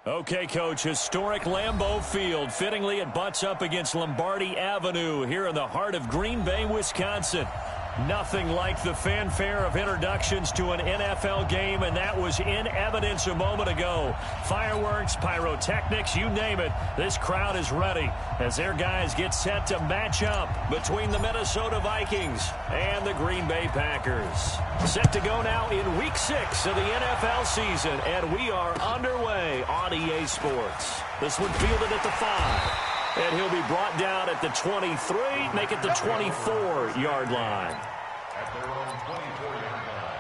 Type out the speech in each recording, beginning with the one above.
Okay, Coach, historic Lambeau Field. Fittingly, it butts up against Lombardi Avenue here in the heart of Green Bay, Wisconsin. Nothing like the fanfare of introductions to an NFL game, and that was in evidence a moment ago. Fireworks, pyrotechnics, you name it. This crowd is ready as their guys get set to match up between the Minnesota Vikings and the Green Bay Packers. Set to go now in Week 6 of the NFL season, and we are underway on EA Sports. This one fielded at the 5. And he'll be brought down at the 23, make it the 24-yard line. At their own 24-yard line.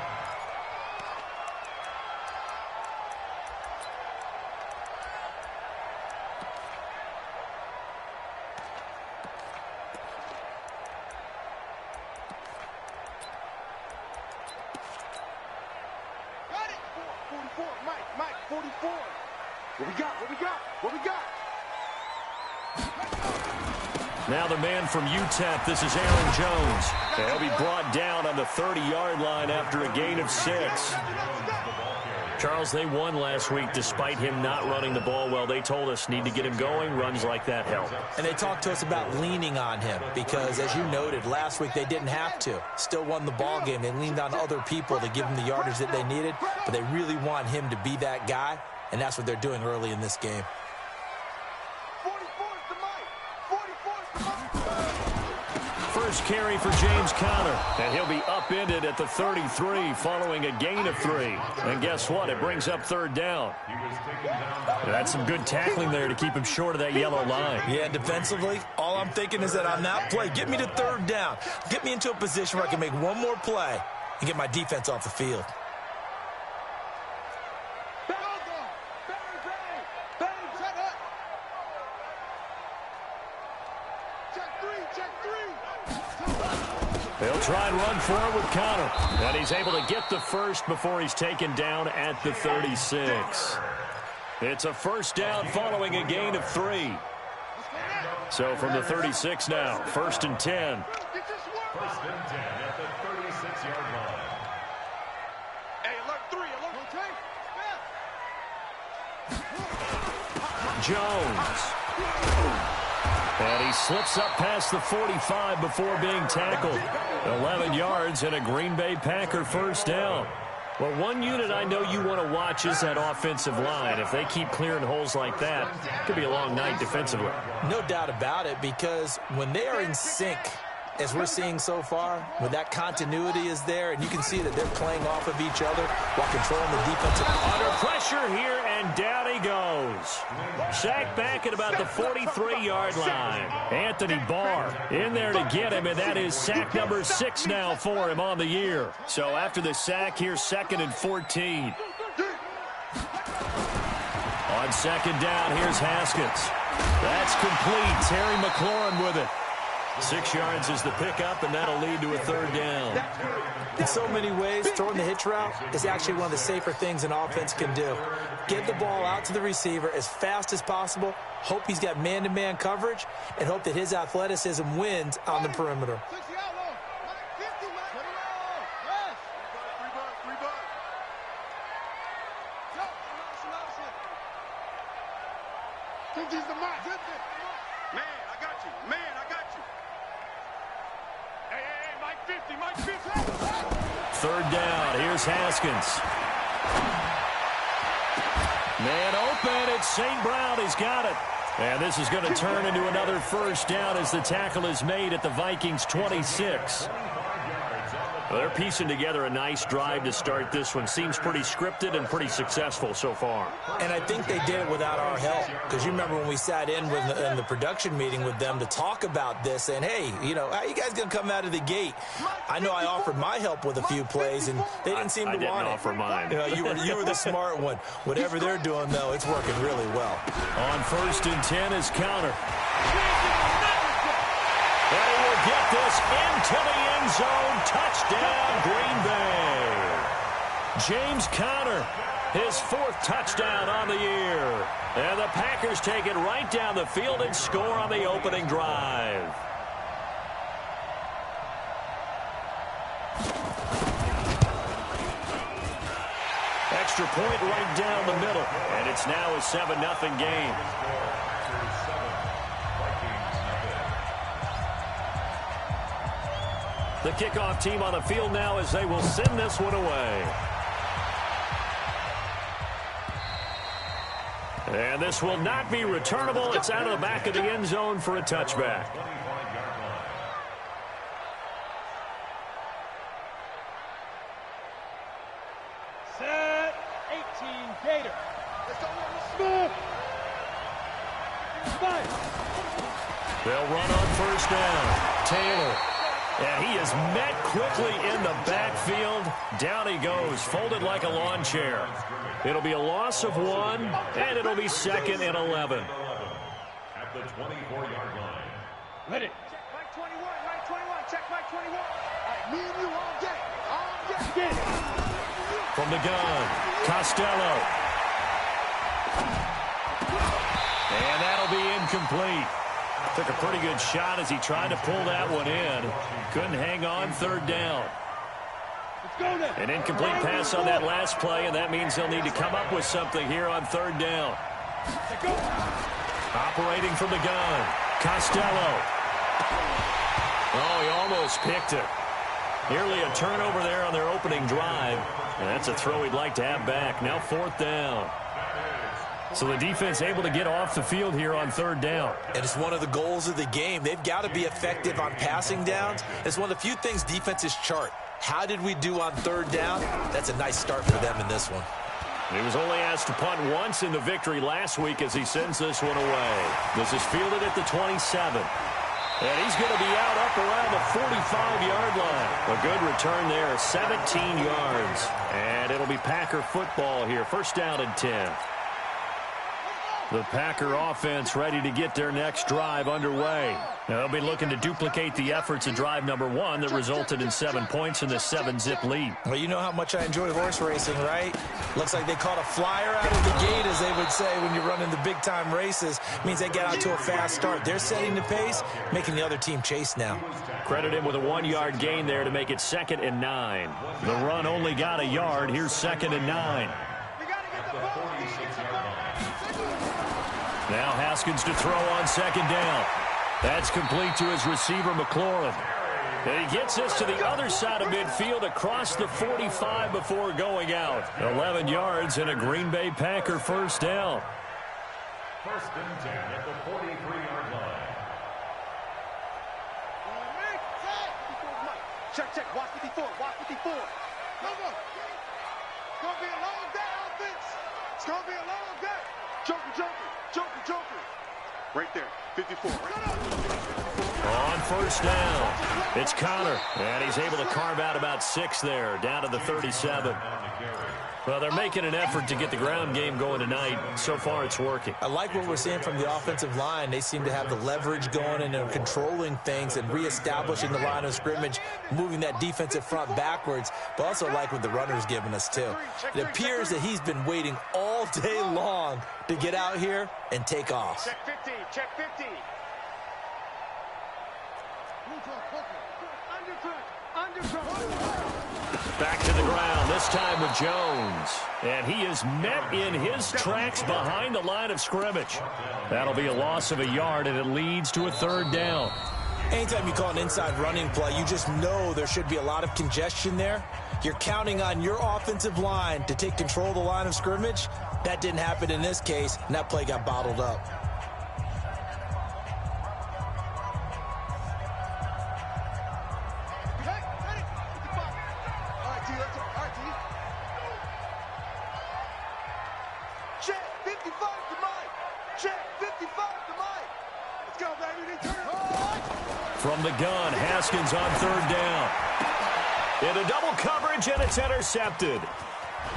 Got it! 44, Mike, 44. What we got? Now the man from UTEP, this is Aaron Jones. He'll be brought down on the 30-yard line after a gain of 6. Charles, they won last week despite him not running the ball well. They told us need to get him going. Runs like that help. And they talked to us about leaning on him because, as you noted, last week they didn't have to. Still won the ball game. They leaned on other people to give them the yardage that they needed, but they really want him to be that guy, and that's what they're doing early in this game. First carry for James Conner, and he'll be upended at the 33 following a gain of 3. And guess what? It brings up 3rd down. That's some good tackling there to keep him short of that yellow line. Yeah, defensively, all I'm thinking is that on that play, get me to 3rd down. Get me into a position where I can make one more play and get my defense off the field. They'll try and run forward with Conner. And he's able to get the first before he's taken down at the 36. It's a first down following a gain of 3. So from the 36 now, 1st and 10. 1st and 10 at the 36-yard line. Hey, alert 3, alert 3. Jones. And he slips up past the 45 before being tackled. 11 yards and a Green Bay Packer first down. Well, one unit I know you want to watch is that offensive line. If they keep clearing holes like that, it could be a long night defensively. No doubt about it, because when they are in sync, as we're seeing so far, when that continuity is there, and you can see that they're playing off of each other while controlling the defensive. Under pressure here, and down he goes. Sacked back at about the 43-yard line. Anthony Barr in there to get him, and that is sack number 6 now for him on the year. So after the sack, here's 2nd and 14. On 2nd down, here's Haskins. That's complete. Terry McLaurin with it. 6 yards is the pickup, and that'll lead to a 3rd down. In so many ways, throwing the hitch route is actually one of the safer things an offense can do. Get the ball out to the receiver as fast as possible, hope he's got man-to-man coverage, and hope that his athleticism wins on the perimeter. Third down, here's Haskins. Man open, it's St. Brown, he's got it. And this is going to turn into another first down as the tackle is made at the Vikings' 26. Well, they're piecing together a nice drive to start this one. Seems pretty scripted and pretty successful so far. And I think they did it without our help. Because you remember when we sat in the production meeting with them to talk about this, and hey, you know, how you guys going to come out of the gate? I know I offered my help with a few plays, and they didn't seem to want it. I didn't offer mine. You know, you were the smart one. Whatever they're doing, though, it's working really well. On 1st and 10 is Conner. And he will get this into the end zone. Touchdown, Green Bay. James Conner, his 4th touchdown on the year. And the Packers take it right down the field and score on the opening drive. extra point right down the middle. And it's now a 7-0 game. The kickoff team on the field now as they will send this one away. And this will not be returnable. It's out of the back of the end zone for a touchback. Set 18 Gator. Let's go, Smith. They'll run on first down. Taylor. And he is met quickly in the backfield. Down he goes, folded like a lawn chair. It'll be a loss of 1, and it'll be 2nd and 11. At the 24-yard line. Let it. Check Mike 21, Mike 21, check Mike 21. All right, me and you all day. All day. From the gun, Costello. And that'll be incomplete. Took a pretty good shot as he tried to pull that one in. Couldn't hang on, third down. An incomplete pass on that last play, and that means they'll need to come up with something here on third down. Operating from the gun, Costello. Oh, he almost picked it. Nearly a turnover there on their opening drive. And that's a throw he'd like to have back. Now fourth down. So the defense able to get off the field here on third down. And it's one of the goals of the game. They've got to be effective on passing downs. It's one of the few things defenses chart. How did we do on third down? That's a nice start for them in this one. He was only asked to punt once in the victory last week as he sends this one away. This is fielded at the 27. And he's going to be out up around the 45-yard line. A good return there, 17 yards. And it'll be Packer football here. First down and 10. The Packer offense ready to get their next drive underway. Now, they'll be looking to duplicate the efforts of drive number 1 that resulted in 7 points in the 7-zip lead. Well, you know how much I enjoy horse racing, right? Looks like they caught a flyer out of the gate, as they would say when you're running the big-time races. Means they get out to a fast start. They're setting the pace, making the other team chase now. Credit him with a 1-yard gain there to make it 2nd and 9. The run only got a yard. Here's 2nd and 9. Now Haskins to throw on second down. That's complete to his receiver, McLaurin. And he gets this to the other side of midfield across the 45 before going out. 11 yards and a Green Bay Packer first down. First and 10 at the 43-yard line. Check. Watch 54. Watch 54. Go. It's going to be a long day, offense. It's going to be a long day. Joker. Right there, 54. On first down, it's Connor. And he's able to carve out about 6 there, down to the 37. Well, they're making an effort to get the ground game going tonight. So far, it's working. I like what we're seeing from the offensive line. They seem to have the leverage going and they're controlling things and reestablishing the line of scrimmage, moving that defensive front backwards, but also like what the runner's giving us, too. It appears that he's been waiting all day long to get out here and take off. Check 50. Back to the ground, this time with Jones. And he is met in his tracks behind the line of scrimmage. That'll be a loss of a yard, and it leads to a third down. Anytime you call an inside running play, you just know there should be a lot of congestion there. You're counting on your offensive line to take control of the line of scrimmage. That didn't happen in this case, and that play got bottled up. From the gun, Haskins on third down. Into double coverage, and it's intercepted.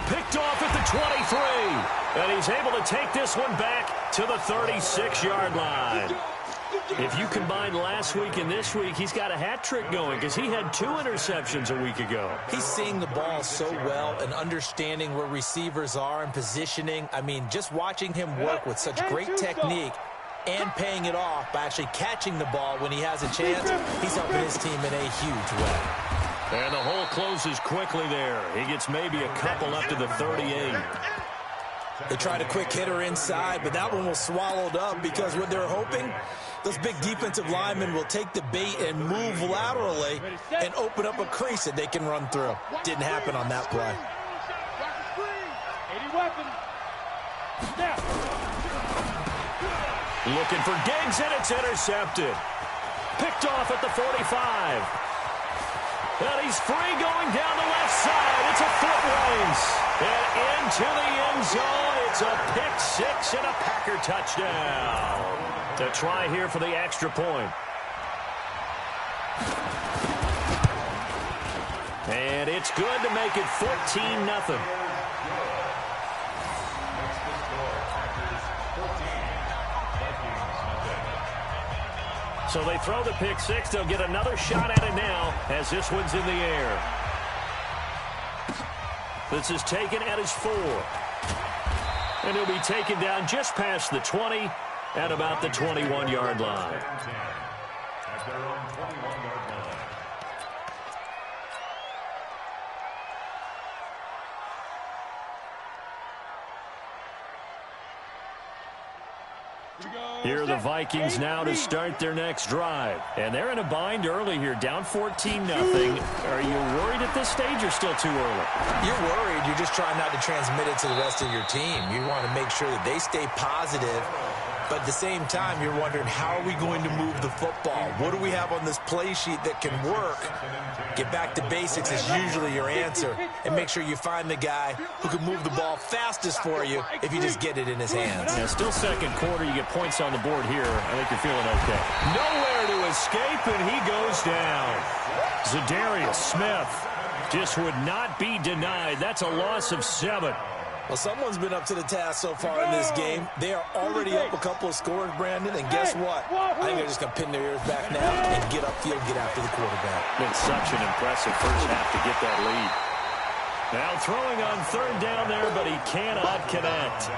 Picked off at the 23. And he's able to take this one back to the 36-yard line. If you combine last week and this week, he's got a hat trick going because he had 2 interceptions a week ago. He's seeing the ball so well and understanding where receivers are and positioning. I mean, just watching him work with such great technique and paying it off by actually catching the ball when he has a chance, he's helping his team in a huge way. And the hole closes quickly there. He gets maybe a couple up to the 38. They tried a quick hitter inside, but that one was swallowed up because what they're hoping, those big defensive linemen will take the bait and move laterally and open up a crease that they can run through. Didn't happen on that play. Looking for Diggs, and it's intercepted. Picked off at the 45. And he's free going down the left side. It's a foot race. And into the end zone. It's a pick six and a Packer touchdown. To try here for the extra point. And it's good to make it 14-0. So they throw the pick six. They'll get another shot at it now as this one's in the air. This is taken at his 4. And he'll be taken down just past the 20 at about the 21-yard line. At their own 21-yard line. Here are the Vikings now to start their next drive. And they're in a bind early here, down 14-0. Are you worried at this stage or still too early? You're worried. You're just trying not to transmit it to the rest of your team. You want to make sure that they stay positive. But at the same time, you're wondering, how are we going to move the football? What do we have on this play sheet that can work? Get back to basics is usually your answer. And make sure you find the guy who can move the ball fastest for you if you just get it in his hands. Yeah, still second quarter. You get points on the board here. I think you're feeling okay. Nowhere to escape, and he goes down. Zadarius Smith just would not be denied. That's a loss of 7. Well, someone's been up to the task so far in this game. They are already up a couple of scores, Brandon, and guess what? I think they're just going to pin their ears back now and get upfield, get after the quarterback. Been such an impressive first half to get that lead. Now throwing on third down there, but he cannot connect.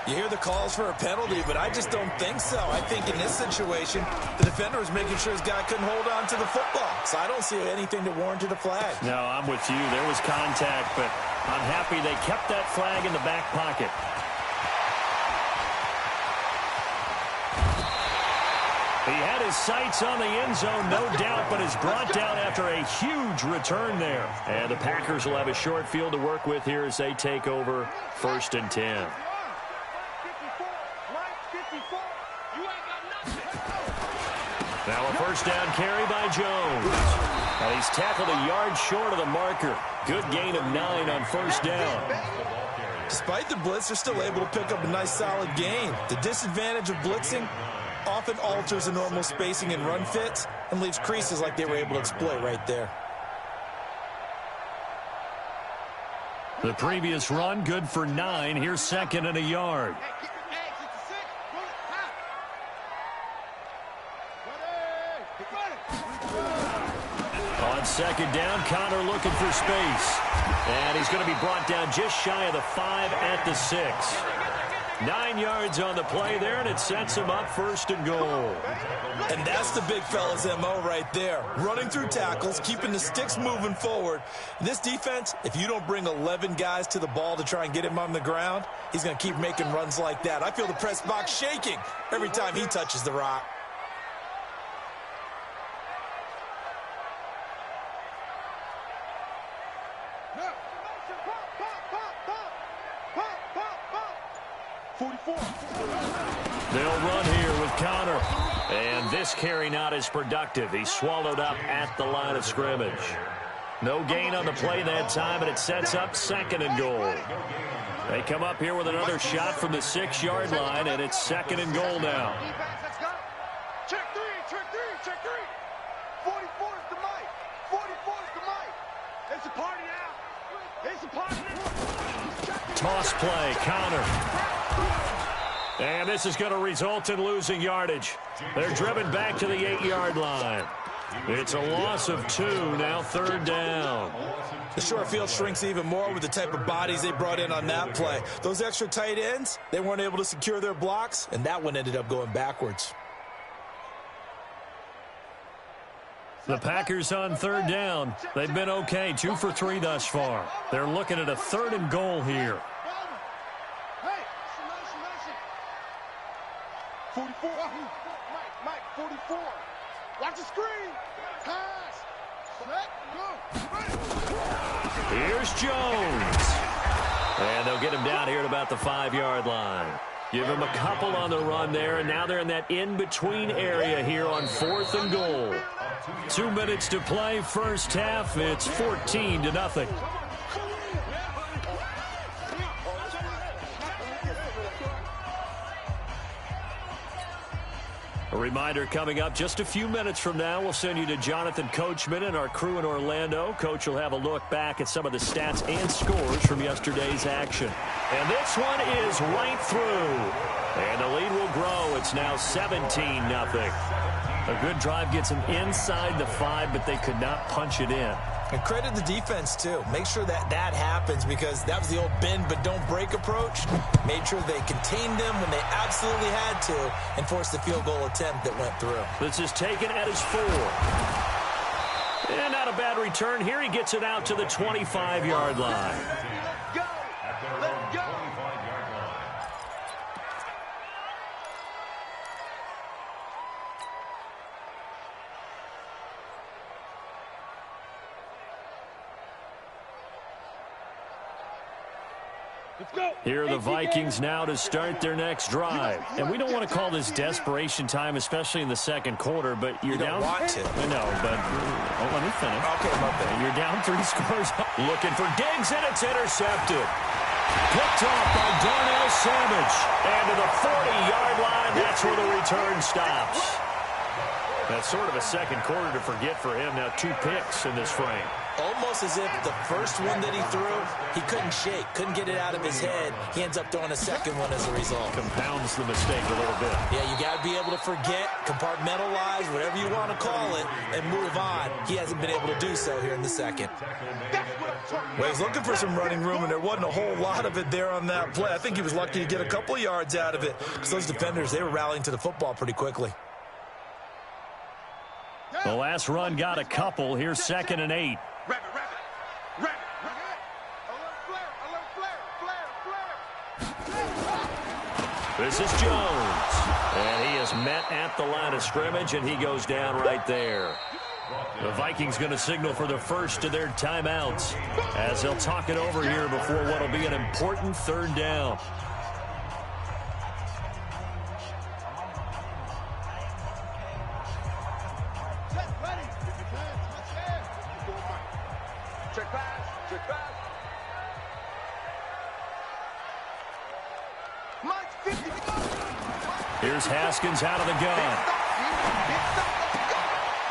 You hear the calls for a penalty, but I just don't think so. I think in this situation, the defender was making sure his guy couldn't hold on to the football. So I don't see anything that warranted a flag. No, I'm with you. There was contact, but I'm happy they kept that flag in the back pocket. He had his sights on the end zone, no doubt, but is brought down after a huge return there. And the Packers will have a short field to work with here as they take over 1st and 10. Now a first down carry by Jones. And he's tackled a yard short of the marker. Good gain of 9 on first down. Despite the blitz, they're still able to pick up a nice solid gain. The disadvantage of blitzing often alters the normal spacing and run fits and leaves creases like they were able to exploit right there. The previous run good for 9. Here's 2nd and a yard. On 2nd down, Connor looking for space. And he's going to be brought down just shy of the 5 at the 6. 9 yards on the play there, and it sets him up 1st and goal. And that's the big fella's MO right there. Running through tackles, keeping the sticks moving forward. This defense, if you don't bring 11 guys to the ball to try and get him on the ground, he's going to keep making runs like that. I feel the press box shaking every time he touches the rock. They'll run here with Connor. And this carry not as productive. He's swallowed up at the line of scrimmage. No gain on the play that time, and it sets up 2nd and goal. They come up here with another shot from the 6-yard line, and it's 2nd and goal now. Check three. 44 is the mic. 44 is the mic. It's a party now. It's a party now. Toss play, Connor. And this is going to result in losing yardage. They're driven back to the 8-yard line. It's a loss of 2, now 3rd down. The short field shrinks even more with the type of bodies they brought in on that play. Those extra tight ends, they weren't able to secure their blocks, and that one ended up going backwards. The Packers on third down. They've been okay, 2 for 3 thus far. They're looking at a 3rd and goal here. 44. Mike, 44. Watch the screen. Pass. Set. Go. Here's Jones. And they'll get him down here at about the 5-yard line. Give him a couple on the run there, and now they're in that in-between area here on 4th and goal. 2 minutes to play, first half. It's 14-0. A reminder coming up just a few minutes from now, we'll send you to Jonathan Coachman and our crew in Orlando. Coach will have a look back at some of the stats and scores from yesterday's action. And this one is right through. And the lead will grow. It's now 17-0. A good drive gets them inside the 5, but they could not punch it in. And credit the defense, too. Make sure that happens, because that was the old bend but don't break approach. Made sure they contained them when they absolutely had to and forced the field goal attempt that went through. This is taken at his 4. And not a bad return. Here he gets it out to the 25-yard line. Go. Let go. Here are the Vikings now to start their next drive. And we don't want to call this desperation time, especially in the second quarter, but you're down. You don't want to. I know, but let me finish. Okay, my bad. You're down 3 scores. Looking for Diggs, and it's intercepted. Picked off by Darnell Savage. And to the 40-yard line, that's where the return stops. That's sort of a second quarter to forget for him. Now 2 picks in this frame. Almost as if the first one that he threw, he couldn't shake, couldn't get it out of his head. He ends up throwing a second one as a result. Compounds the mistake a little bit. Yeah, you got to be able to forget, compartmentalize, whatever you want to call it, and move on. He hasn't been able to do so here in the second. Well, he's looking for some running room, and there wasn't a whole lot of it there on that play. I think he was lucky to get a couple of yards out of it, because those defenders, they were rallying to the football pretty quickly. The last run got a couple. Here's 2nd and 8. Rabbit. Alert flare. This is Jones. And he is met at the line of scrimmage, and he goes down right there. The Vikings going to signal for the first of their timeouts as they'll talk it over here before what will be an important 3rd down. Check pass. Mike's 50. Here's Haskins out of the gun.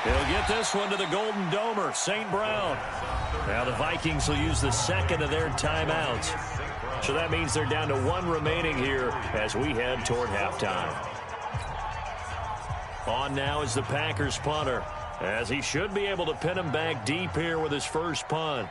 He'll get this one to the Golden Domer, St. Brown. Now the Vikings will use the 2nd of their timeouts. So that means they're down to 1 remaining here as we head toward halftime. On now is the Packers punter, as he should be able to pin him back deep here with his first punt.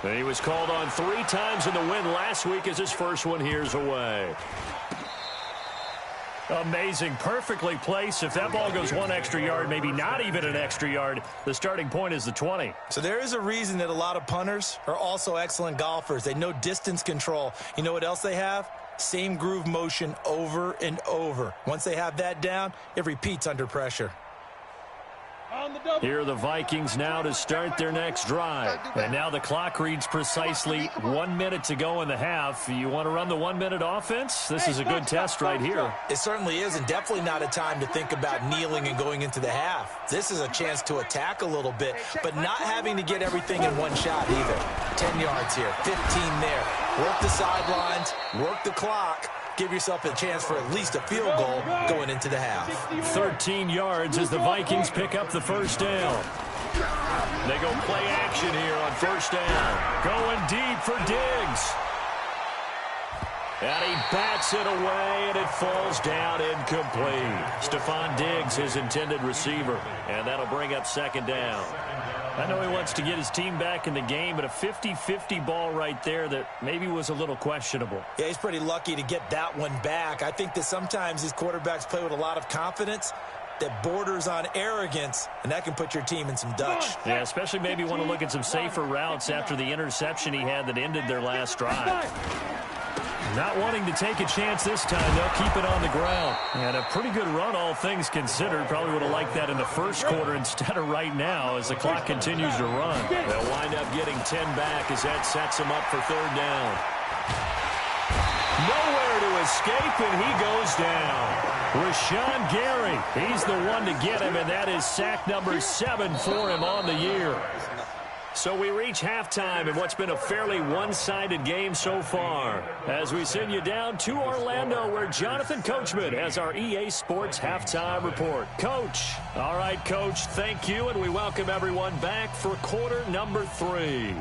And he was called on 3 times in the win last week as his first one here's away. Amazing, perfectly placed. If that ball goes 1 extra yard, maybe not even an extra yard, the starting point is the 20. So there is a reason that a lot of punters are also excellent golfers. They know distance control. You know what else they have? Same groove motion over and over. Once they have that down, it repeats under pressure. Here are the Vikings now to start their next drive. And now the clock reads precisely 1 minute to go in the half. You want to run the 1-minute offense? This is a good test right here. It certainly is, and definitely not a time to think about kneeling and going into the half. This is a chance to attack a little bit, but not having to get everything in one shot either. 10 yards here, 15 there. Work the sidelines, work the clock. Give yourself a chance for at least a field goal going into the half. 13 yards as the Vikings pick up the first down. They go play action here on first down. Going deep for Diggs. And he bats it away, and it falls down incomplete. Stephon Diggs, his intended receiver. And that'll bring up 2nd down. I know he wants to get his team back in the game, but a 50-50 ball right there that maybe was a little questionable. Yeah, he's pretty lucky to get that one back. I think that sometimes these quarterbacks play with a lot of confidence that borders on arrogance, and that can put your team in some Dutch. Yeah, especially maybe want to look at some safer routes after the interception he had that ended their last drive. Not wanting to take a chance this time, they'll keep it on the ground. And a pretty good run, all things considered. Probably would have liked that in the first quarter instead of right now as the clock continues to run. They'll wind up getting 10 back as that sets them up for third down. Nowhere to escape, and he goes down. Rashawn Gary, he's the one to get him, and that is sack number 7 for him on the year. So we reach halftime in what's been a fairly one-sided game so far. As we send you down to Orlando, where Jonathan Coachman has our EA Sports Halftime Report. Coach. All right, Coach, thank you, and we welcome everyone back for quarter number 3.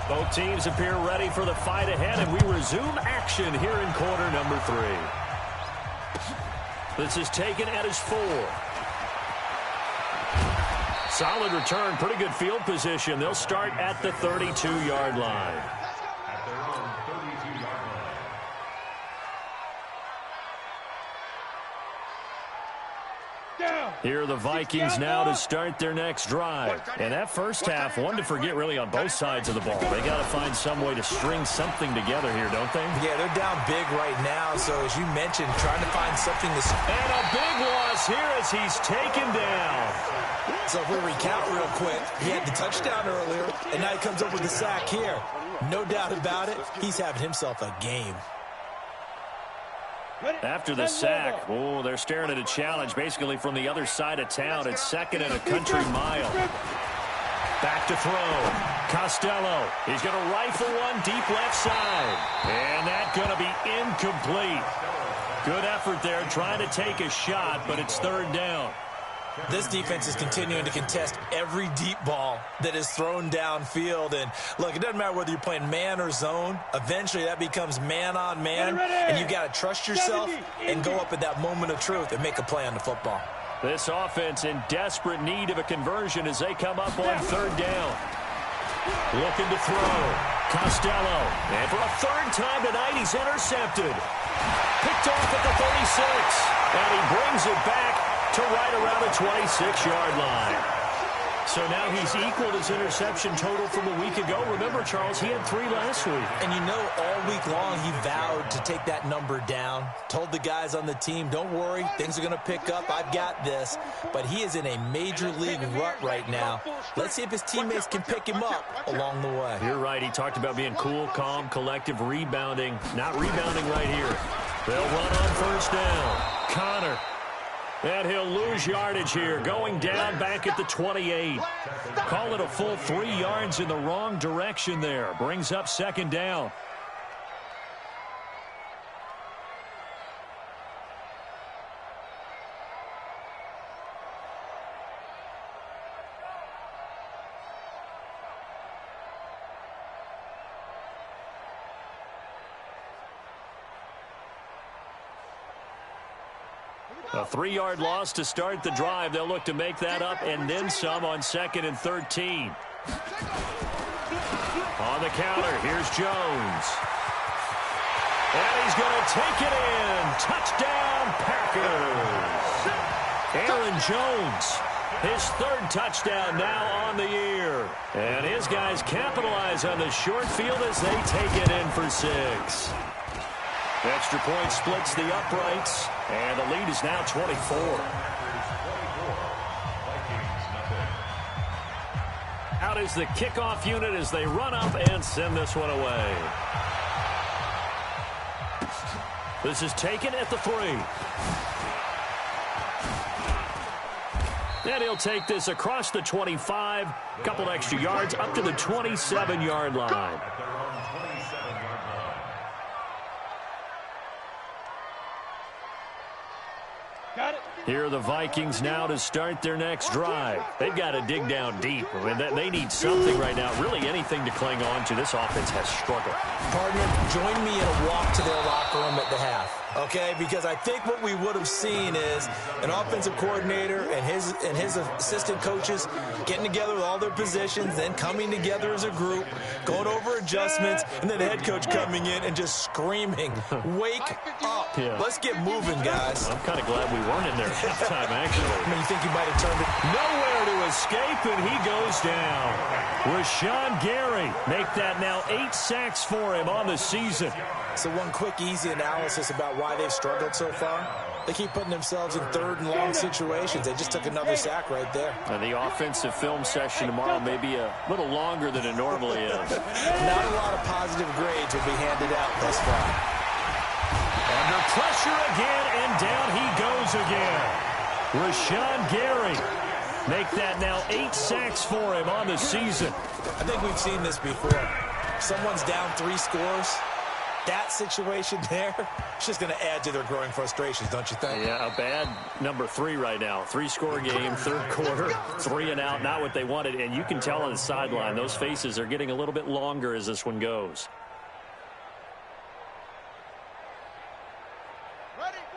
Both teams appear ready for the fight ahead, and we resume action here in quarter number 3. This is taken at his 4. Solid return, pretty good field position. They'll start at the 32-yard line. Here are the Vikings now to start their next drive. And that first half, one to forget really on both sides of the ball. They got to find some way to string something together here, don't they? Yeah, they're down big right now. So as you mentioned, trying to find something to... And a big loss here as he's taken down. So if we recount real quick, he had the touchdown earlier, and now he comes up with the sack here. No doubt about it, he's having himself a game. After the sack, oh, they're staring at a challenge basically from the other side of town. It's second and a country mile. Back to throw. Costello. He's going to rifle one deep left side. And that's going to be incomplete. Good effort there trying to take a shot, but it's third down. This defense is continuing to contest every deep ball that is thrown downfield. And, look, it doesn't matter whether you're playing man or zone. Eventually, that becomes man-on-man, and you got to trust yourself and go up at that moment of truth and make a play on the football. This offense in desperate need of a conversion as they come up on third down. Looking to throw. Costello. And for a third time tonight, he's intercepted. Picked off at the 36. And he brings it back to right around the 26-yard line. So now he's equaled his interception total from a week ago. Remember, Charles, he had 3 last week. And you know, all week long he vowed to take that number down. Told the guys on the team, don't worry, things are going to pick up. I've got this. But he is in a major league rut right now. Let's see if his teammates can pick him up along the way. You're right. He talked about being cool, calm, collective, rebounding. Not rebounding right here. They'll run on first down. Connor. And he'll lose yardage here, going down back at the 28. Call it a full 3 yards in the wrong direction there. Brings up second down. A 3-yard loss to start the drive. They'll look to make that up and then some on 2nd and 13. On the counter, here's Jones. And he's going to take it in. Touchdown, Packers. Aaron Jones, his 3rd touchdown now on the year. And his guys capitalize on the short field as they take it in for 6. Extra point splits the uprights, and the lead is now 24. Out is the kickoff unit as they run up and send this one away. This is taken at the 3. And he'll take this across the 25, couple extra yards up to the 27-yard line. Here are the Vikings now to start their next drive. They've got to dig down deep. I mean, they need something right now, really anything to cling on to. This offense has struggled. Partner, join me in a walk to their locker room at the half, okay? Because I think what we would have seen is an offensive coordinator and his assistant coaches getting together with all their positions, then coming together as a group, going over adjustments, and then the head coach coming in and just screaming, wake up. Yeah. Let's get moving, guys. I'm kind of glad we weren't in there at halftime, actually. I mean, you think he might have turned it? Nowhere to escape, and he goes down. Rashawn Gary make that now 8 sacks for him on the season. So one quick, easy analysis about why they've struggled so far. They keep putting themselves in third and long situations. They just took another sack right there. And the offensive film session tomorrow may be a little longer than it normally is. Not a lot of positive grades will be handed out thus far. Under pressure again, and down he goes again. Rashawn Gary make that now 8 sacks for him on the season. I think we've seen this before. Someone's down 3 scores. That situation there, it's just going to add to their growing frustrations, don't you think? Yeah, a bad number 3 right now. 3-score game, third quarter, 3 and out, not what they wanted. And you can tell on the sideline, those faces are getting a little bit longer as this one goes.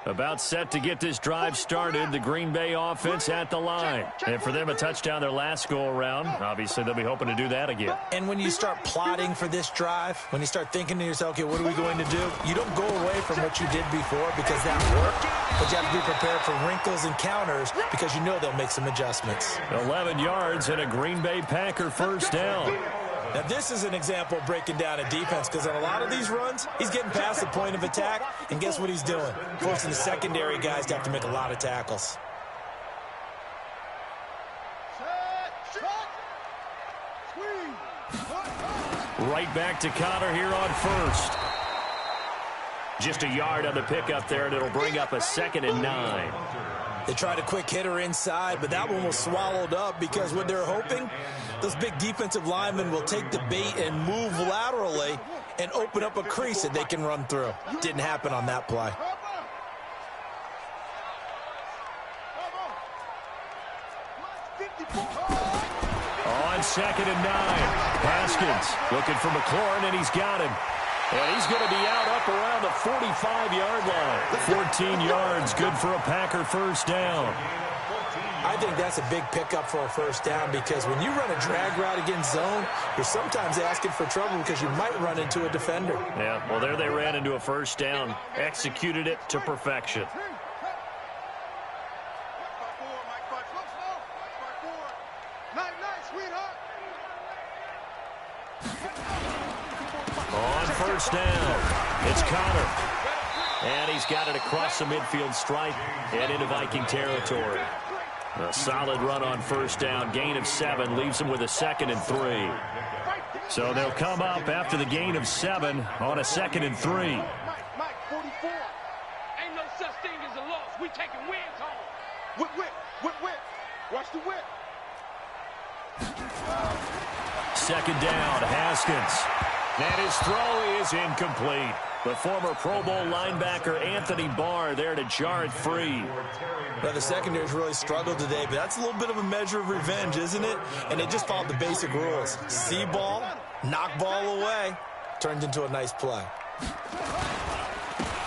About set to get this drive started. The Green Bay offense at the line. And for them, a touchdown their last go-around. Obviously, they'll be hoping to do that again. And when you start plotting for this drive, when you start thinking to yourself, okay, what are we going to do? You don't go away from what you did before because that worked. But you have to be prepared for wrinkles and counters because you know they'll make some adjustments. 11 yards and a Green Bay Packer first down. Now, this is an example of breaking down a defense because on a lot of these runs, he's getting past the point of attack, and guess what he's doing? Forcing the secondary guys to have to make a lot of tackles. Right back to Connor here on first. Just a yard on the pickup there, and it'll bring up a 2nd and 9. They tried a quick hitter inside, but that one was swallowed up because what they're hoping, those big defensive linemen will take the bait and move laterally and open up a crease that they can run through. Didn't happen on that play. On 2nd and 9, Haskins looking for McLaurin, and he's got him. And he's going to be out up around the 45-yard line. 14 yards, good for a Packer first down. I think that's a big pickup for a first down because when you run a drag route against zone, you're sometimes asking for trouble because you might run into a defender. Yeah, well, there they ran into a first down, executed it to perfection. On first down, it's Connor. And he's got it across the midfield stripe and into Viking territory. A solid run on first down. Gain of 7 leaves him with a 2nd and 3. So they'll come up after the gain of 7 on a 2nd and 3. Mike, 44. Ain't no such thing as a loss. We taking wins home. Whip. Watch the whip. 2nd down, Haskins. And his throw is incomplete. The former Pro Bowl linebacker Anthony Barr there to jar it free. Well, the secondary's really struggled today, but that's a little bit of a measure of revenge, isn't it? And they just followed the basic rules. See ball, knock ball away. Turned into a nice play.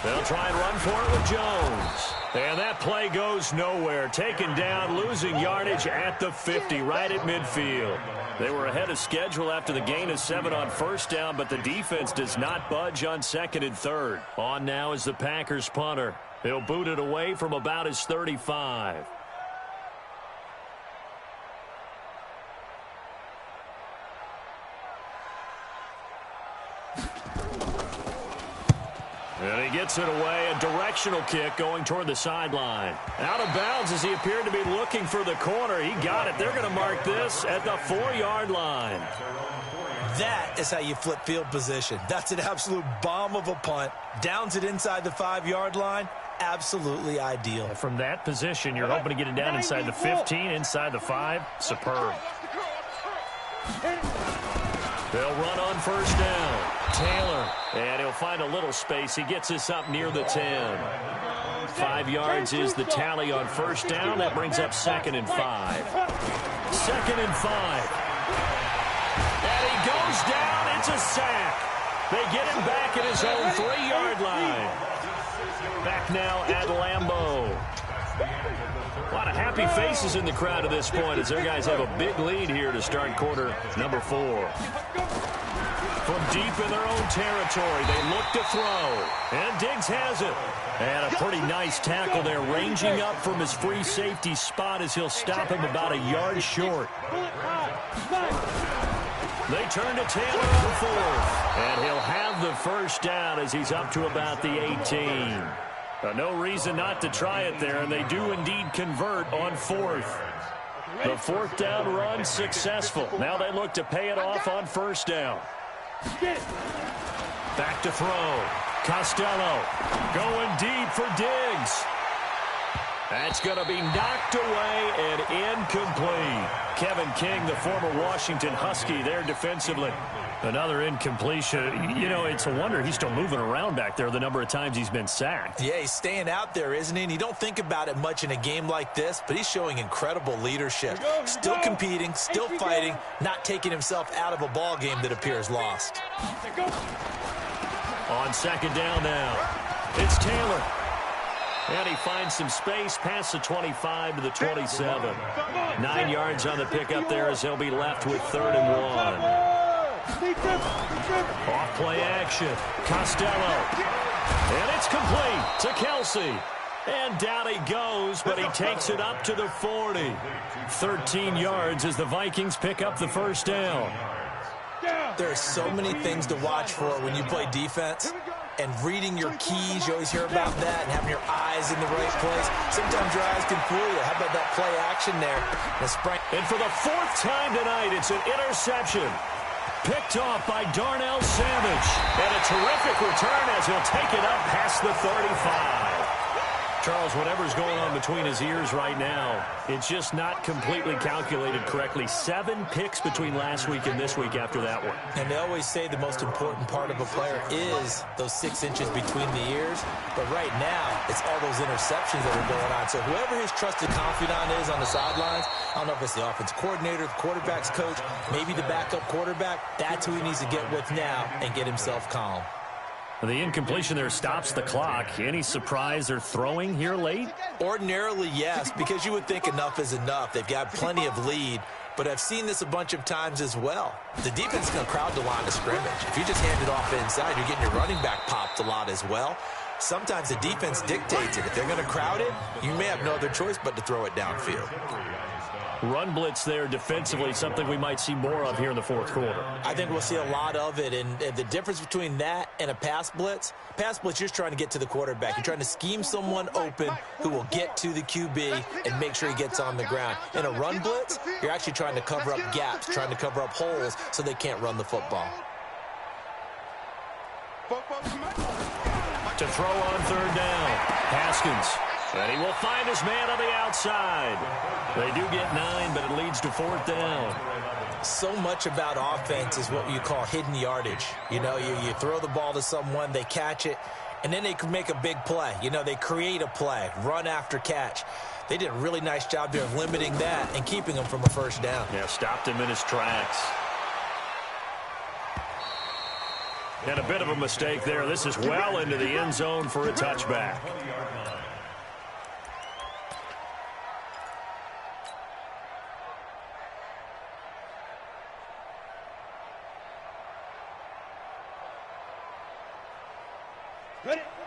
They'll try and run for it with Jones. And that play goes nowhere. Taken down, losing yardage at the 50, right at midfield. They were ahead of schedule after the gain of 7 on first down, but the defense does not budge on 2nd and 3rd. On now is the Packers punter. He'll boot it away from about his 35. And he gets it away, a directional kick going toward the sideline. Out of bounds as he appeared to be looking for the corner. He got it. They're going to mark this at the 4-yard line. That is how you flip field position. That's an absolute bomb of a punt. Downs it inside the 5-yard line. Absolutely ideal. From that position, you're hoping to get it down inside the 15, inside the 5. Superb. They'll run on first down. Taylor, and he'll find a little space. He gets us up near the 10. 5 yards is the tally on first down. That brings up 2nd and 5. 2nd and 5. And he goes down. It's a sack. They get him back at his own 3-yard line. Back now at Lambeau. A lot of happy faces in the crowd at this point as their guys have a big lead here to start quarter number 4. From deep in their own territory, they look to throw. And Diggs has it. And a pretty nice tackle there, ranging up from his free safety spot as he'll stop him about a yard short. They turn to Taylor on 4th. And he'll have the first down as he's up to about the 18. No reason not to try it there, and they do indeed convert on 4th. The 4th down run successful. Now they look to pay it off on first down. Back to throw. Costello going deep for Diggs. That's going to be knocked away and incomplete. Kevin King, the former Washington Husky, there defensively. Another incompletion. You know, it's a wonder he's still moving around back there the number of times he's been sacked. Yeah, he's staying out there, isn't he? And you don't think about it much in a game like this, but he's showing incredible leadership. Still competing, still fighting, not taking himself out of a ball game that appears lost. On 2nd down now, it's Taylor. And he finds some space past the 25 to the 27. 9 yards on the pickup there as he'll be left with 3rd and 1. Off play action. Costello. And it's complete to Kelsey. And down he goes, but he takes it up to the 40. 13 yards as the Vikings pick up the first down. There are so many things to watch for when you play defense. And reading your keys, you always hear about that, and having your eyes in the right place. Sometimes your eyes can fool you. How about that play action there? And for the 4th time tonight, it's an interception. Picked off by Darnell Savage. And a terrific return as he'll take it up past the 35. Charles, whatever's going on between his ears right now, it's just not completely calculated correctly. 7 picks between last week and this week after that one. And they always say the most important part of a player is those 6 inches between the ears. But right now, it's all those interceptions that are going on. So whoever his trusted confidant is on the sidelines, I don't know if it's the offensive coordinator, the quarterback's coach, maybe the backup quarterback, that's who he needs to get with now and get himself calm. The incompletion there stops the clock. Any surprise they're throwing here late? Ordinarily, yes, because you would think enough is enough. They've got plenty of lead, but I've seen this a bunch of times as well. The defense is going to crowd the line of scrimmage. If you just hand it off inside, you're getting your running back popped a lot as well. Sometimes the defense dictates it. If they're going to crowd it, you may have no other choice but to throw it downfield. Run blitz there defensively, something we might see more of here in the 4th quarter. I think we'll see a lot of it, and the difference between that and a pass blitz, you're just trying to get to the quarterback. You're trying to scheme someone open who will get to the QB and make sure he gets on the ground. In a run blitz, you're actually trying to cover up gaps, trying to cover up holes so they can't run the football. To throw on 3rd down, Haskins. And he will find his man on the outside. They do get 9, but it leads to 4th down. So much about offense is what you call hidden yardage. You know, you throw the ball to someone, they catch it, and then they can make a big play. You know, they create a play, run after catch. They did a really nice job there of limiting that and keeping him from a first down. Yeah, stopped him in his tracks. And a bit of a mistake there. This is well into the end zone for a touchback.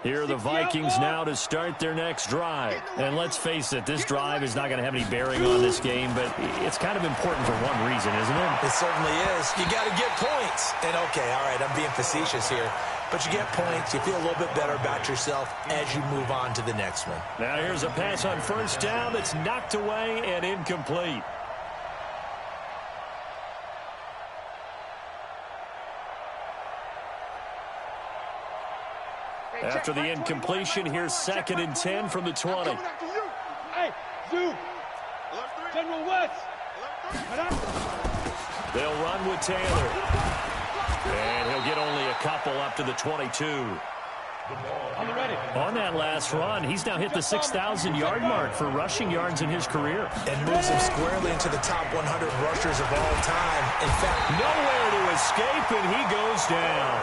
Here are the Vikings now to start their next drive. And let's face it, this drive is not going to have any bearing on this game, but it's kind of important for one reason, isn't it? It certainly is. You got to get points. And, okay, all right, I'm being facetious here. But you get points, you feel a little bit better about yourself as you move on to the next one. Now here's a pass on first down that's knocked away and incomplete. After the incompletion, here's 2nd and 10 from the 20. Hey, Zoo. General West. They'll run with Taylor. And he'll get only a couple up to the 22. On that last run, he's now hit the 6,000-yard mark for rushing yards in his career. And moves him squarely into the top 100 rushers of all time. In fact, nowhere to escape, and he goes down.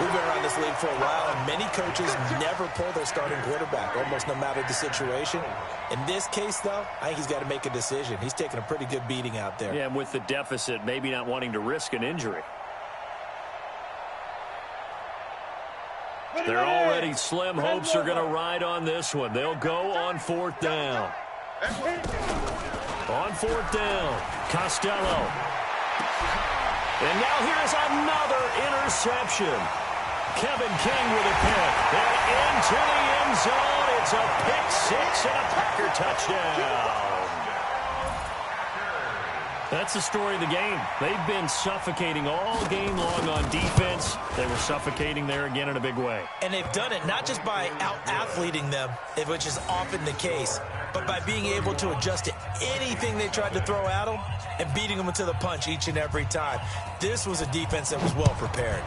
We've been around this league for a while, and many coaches never pull their starting quarterback, almost no matter the situation. In this case, though, I think he's got to make a decision. He's taking a pretty good beating out there. Yeah, and with the deficit, maybe not wanting to risk an injury. They're already slim hopes are going to ride on this one. They'll go on 4th down. On 4th down, Costello. And now here's another interception. Kevin King with a pick. And into the end zone. It's a pick six and a Packer touchdown. That's the story of the game. They've been suffocating all game long on defense. They were suffocating there again in a big way. And they've done it not just by out-athleting them, which is often the case, but by being able to adjust to anything they tried to throw at them and beating them to the punch each and every time. This was a defense that was well prepared.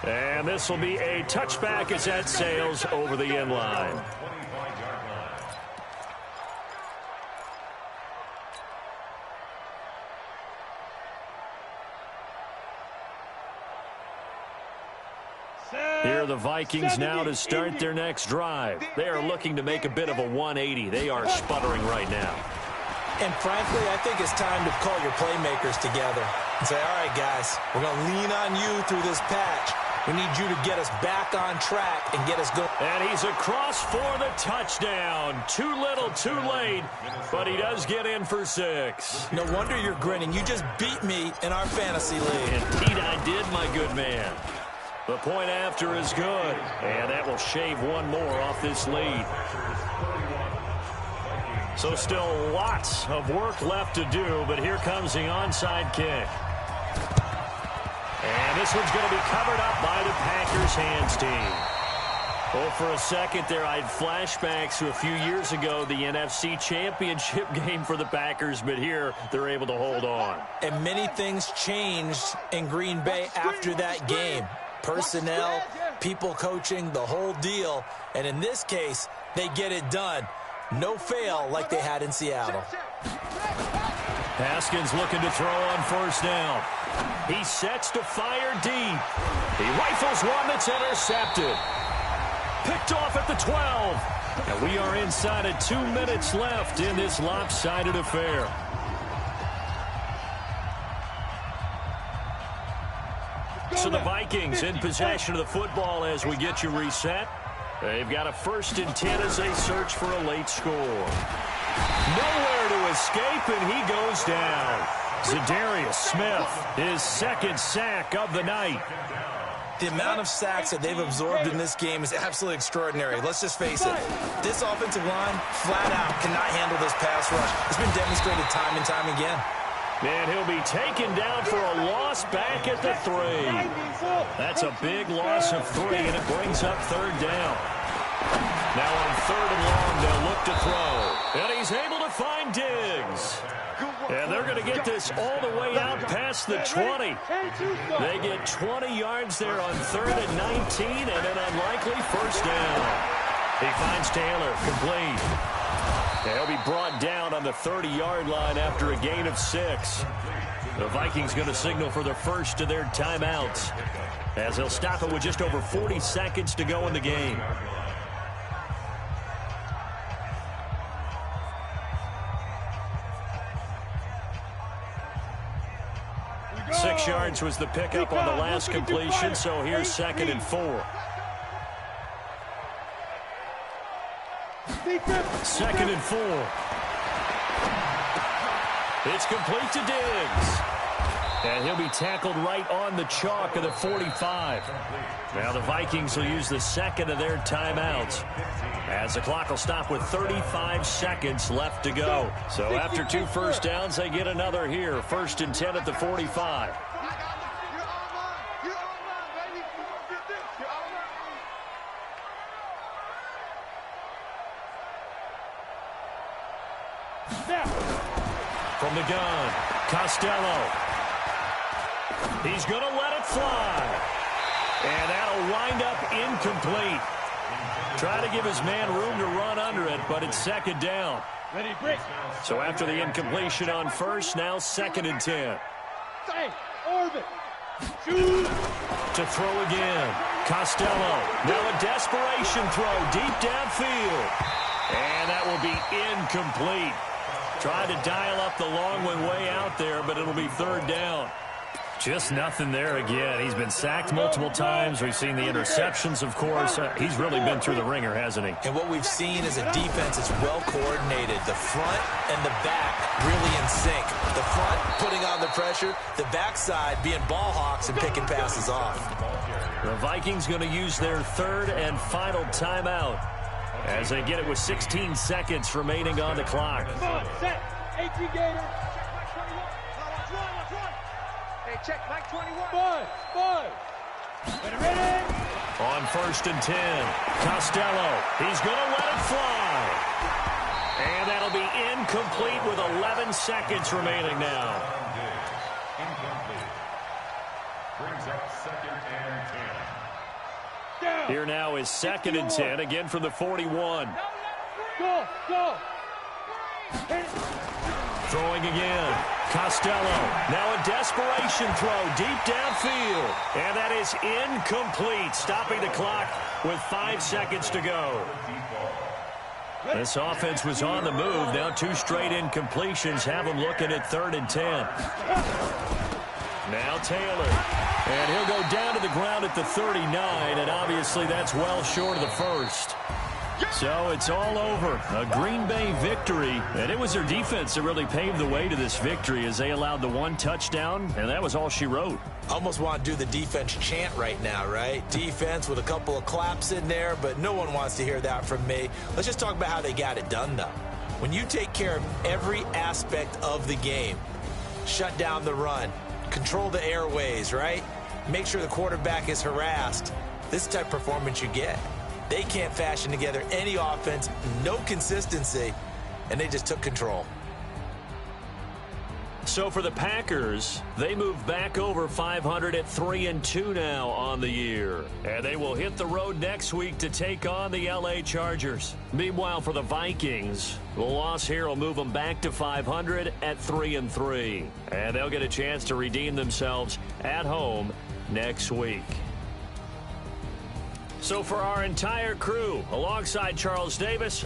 And this will be a touchback as that sails over the end line. Here are the Vikings now to start their next drive. They are looking to make a bit of a 180. They are sputtering right now. And frankly, I think it's time to call your playmakers together and say, all right, guys, we're going to lean on you through this patch. We need you to get us back on track and get us going. And he's across for the touchdown. Too little, too late, but he does get in for 6. No wonder you're grinning. You just beat me in our fantasy league. Indeed I did, my good man. The point after is good, and that will shave one more off this lead. So still lots of work left to do, but here comes the onside kick. And this one's going to be covered up by the Packers hands team. Oh, for a second there, I had flashbacks to a few years ago, the NFC Championship game for the Packers, but here they're able to hold on. And many things changed in Green Bay after that game. Personnel, people coaching, the whole deal. And in this case, they get it done. No fail like they had in Seattle. Haskins looking to throw on 1st down. He sets to fire deep. He rifles one that's intercepted. Picked off at the 12. And we are inside of 2 minutes left in this lopsided affair. So the Vikings in possession of the football as we get you reset. They've got a 1st and 10 as they search for a late score. Nowhere to escape, and he goes down. Za'Darius Smith, his 2nd sack of the night. The amount of sacks that they've absorbed in this game is absolutely extraordinary. Let's just face it. This offensive line, flat out, cannot handle this pass rush. It's been demonstrated time and time again. And he'll be taken down for a loss back at the 3. That's a big loss of 3, and it brings up 3rd down. Now on 3rd and long, they'll look to throw. And he's able to find Diggs. And they're going to get this all the way out past the 20. They get 20 yards there on 3rd and 19, and an unlikely 1st down. He finds Taylor, complete. He'll be brought down on the 30-yard line after a gain of 6. The Vikings going to signal for the first of their timeouts as they'll stop it with just over 40 seconds to go in the game. Six yards was the pickup on the last completion, so here's 2nd and 4. 2nd and 4. It's complete to Diggs. And he'll be tackled right on the chalk of the 45. Now the Vikings will use the 2nd of their timeouts as the clock will stop with 35 seconds left to go. So after 2 first downs, they get another here. 1st and 10 at the 45. From the gun, Costello. He's going to let it fly. And that'll wind up incomplete. Try to give his man room to run under it, but it's second down. Ready, break. So after the incompletion on first, now 2nd and 10. Hey, orbit. Shoot. To throw again. Costello. Now a desperation throw deep downfield. And that will be incomplete. Tried to dial up the long one way out there, but it'll be 3rd down. Just nothing there again. He's been sacked multiple times. We've seen the interceptions, of course. He's really been through the ringer, hasn't he? And what we've seen is a defense that's well coordinated. The front and the back really in sync. The front putting on the pressure, the backside being ball hawks and picking passes off. The Vikings going to use their 3rd and final timeout as they get it with 16 seconds remaining on the clock. Set. 18 Gator. Check Mike 21. Five. Ready. On 1st and 10, Costello. He's going to let it fly. And that'll be incomplete with 11 seconds remaining now. Incomplete. Brings up 2nd and 10. Down. Here now is 2nd and 10, again from the 41. Go. Throwing again. Costello. Now a desperation throw deep downfield. And that is incomplete. Stopping the clock with 5 seconds to go. This offense was on the move. Now 2 straight incompletions have them looking at 3rd and 10. Now Taylor. And he'll go down to the ground at the 39. And obviously that's well short of the first. So it's all over. A Green Bay victory. And it was their defense that really paved the way to this victory as they allowed the 1 touchdown. And that was all she wrote. Almost want to do the defense chant right now, right? Defense with a couple of claps in there, but no one wants to hear that from me. Let's just talk about how they got it done, though. When you take care of every aspect of the game, shut down the run, control the airways, right? Make sure the quarterback is harassed. This is the type of performance you get. They can't fashion together any offense, no consistency, and they just took control. So for the Packers, they move back over 500 at 3-2 now on the year. And they will hit the road next week to take on the LA Chargers. Meanwhile, for the Vikings, the loss here will move them back to 500 at 3-3. And they'll get a chance to redeem themselves at home next week. So for our entire crew, alongside Charles Davis,